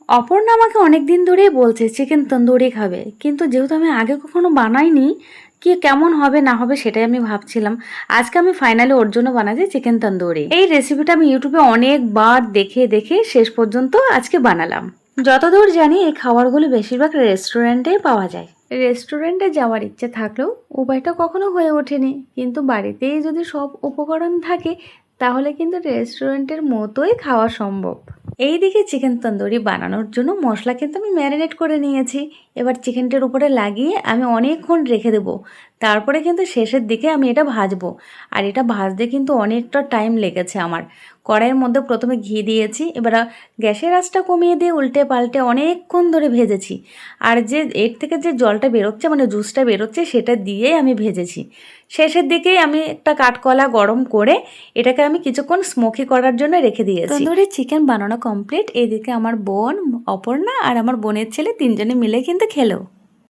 অপর্ণা আমাকে অনেক দিন ধরেই বলছে চিকেন তন্দুরি খাবে, কিন্তু যেহেতু আমি আগে কখনো বানাইনি, কি কেমন হবে না হবে সেটাই আমি ভাবছিলাম। আজকে আমি ফাইনালি ওর জন্য বানাচ্ছি চিকেন তন্দুরি। এই রেসিপিটা আমি ইউটিউবে অনেকবার দেখে দেখে শেষ পর্যন্ত আজকে বানালাম। যতদূর জানি এই খাবারগুলো বেশিরভাগ রেস্টুরেন্টেই পাওয়া যায়। রেস্টুরেন্টে যাওয়ার ইচ্ছে থাকলেও উপায়টা কখনো হয়ে ওঠেনি, কিন্তু বাড়িতেই যদি সব উপকরণ থাকে তাহলে কিন্তু রেস্টুরেন্টের মতোই খাওয়া সম্ভব। এইদিকে চিকেন তন্দুরি বানানোর জন্য মশলা কিন্তু আমি ম্যারিনেট করে নিয়েছি। এবার চিকেনটার উপরে লাগিয়ে আমি অনেকক্ষণ রেখে দেবো। তারপরে কিন্তু শেষের দিকে আমি এটা ভাজবো। আর এটা ভাজতে কিন্তু অনেকটা টাইম লেগেছে আমার। কড়াইয়ের মধ্যে প্রথমে ঘি দিয়েছি, এবার গ্যাসের আঁচটা কমিয়ে দিয়ে উল্টে পাল্টে অনেকক্ষণ ধরে ভেজেছি। আর যে এর থেকে যে জলটা বেরোচ্ছে মানে জুসটা বেরোচ্ছে সেটা দিয়েই আমি ভেজেছি। শেষের দিকেই আমি একটা কাঠকলা গরম করে এটাকে আমি কিছুক্ষণ স্মোকি করার জন্য রেখে দিয়েছি। তন্দুরি চিকেন বানানো কমপ্লিট। এদিকে আমার বোন অপর্ণা আর আমার বোনের ছেলে তিনজনে মিলে কিন্তু খেলো।